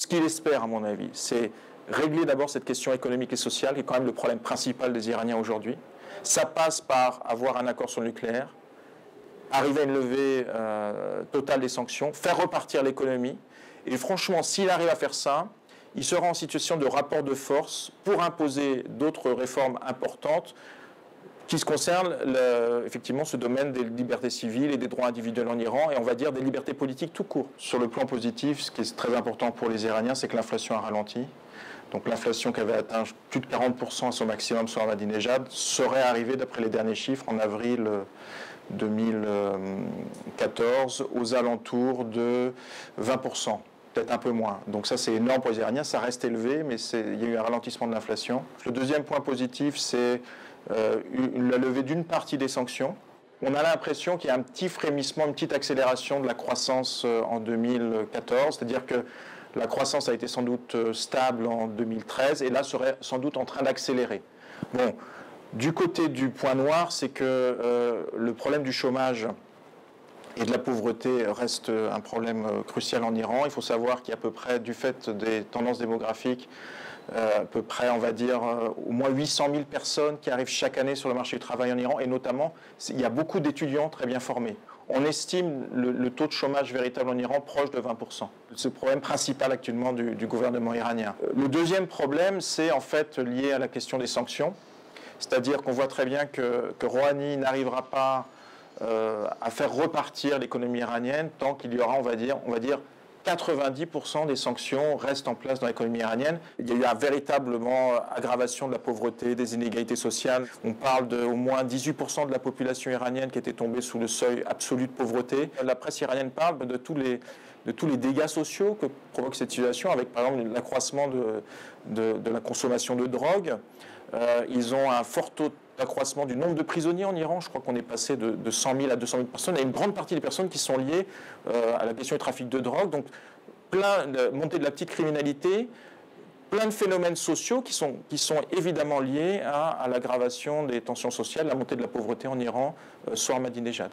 qu'il espère, à mon avis, c'est régler d'abord cette question économique et sociale, qui est quand même le problème principal des Iraniens aujourd'hui. Ça passe par avoir un accord sur le nucléaire, arriver à une levée totale des sanctions, faire repartir l'économie. Et franchement, s'il arrive à faire ça, il sera en situation de rapport de force pour imposer d'autres réformes importantes qui se concernent effectivement ce domaine des libertés civiles et des droits individuels en Iran, et on va dire des libertés politiques tout court. Sur le plan positif, ce qui est très important pour les Iraniens, c'est que l'inflation a ralenti. Donc l'inflation qui avait atteint plus de 40% à son maximum sur Ahmadinejad serait arrivée, d'après les derniers chiffres, en avril 2014 aux alentours de 20%, peut-être un peu moins. Donc ça, c'est énorme pour les Iraniens, ça reste élevé, mais il y a eu un ralentissement de l'inflation. Le deuxième point positif, c'est la levée d'une partie des sanctions. On a l'impression qu'il y a un petit frémissement, une petite accélération de la croissance en 2014, c'est-à-dire que la croissance a été sans doute stable en 2013 et là serait sans doute en train d'accélérer. Bon, du côté du point noir, c'est que le problème du chômage et de la pauvreté reste un problème crucial en Iran. Il faut savoir qu'il y a à peu près, du fait des tendances démographiques, à peu près, on va dire, au moins 800 000 personnes qui arrivent chaque année sur le marché du travail en Iran, et notamment, il y a beaucoup d'étudiants très bien formés. On estime le taux de chômage véritable en Iran proche de 20%. C'est le problème principal actuellement du gouvernement iranien. Le deuxième problème, c'est en fait lié à la question des sanctions. C'est-à-dire qu'on voit très bien que Rouhani n'arrivera pas à faire repartir l'économie iranienne tant qu'il y aura, on va dire 90% des sanctions restent en place dans l'économie iranienne. Il y a eu une véritable aggravation de la pauvreté, des inégalités sociales. On parle d'au moins 18% de la population iranienne qui était tombée sous le seuil absolu de pauvreté. La presse iranienne parle de tous les dégâts sociaux que provoque cette situation, avec par exemple l'accroissement de la consommation de drogue. Ils ont un fort taux d'accroissement du nombre de prisonniers en Iran. Je crois qu'on est passé de 100 000 à 200 000 personnes. Et une grande partie des personnes qui sont liées à la question du trafic de drogue. Donc, plein de montée de la petite criminalité, plein de phénomènes sociaux qui sont évidemment liés à l'aggravation des tensions sociales, la montée de la pauvreté en Iran sous Ahmadinejad.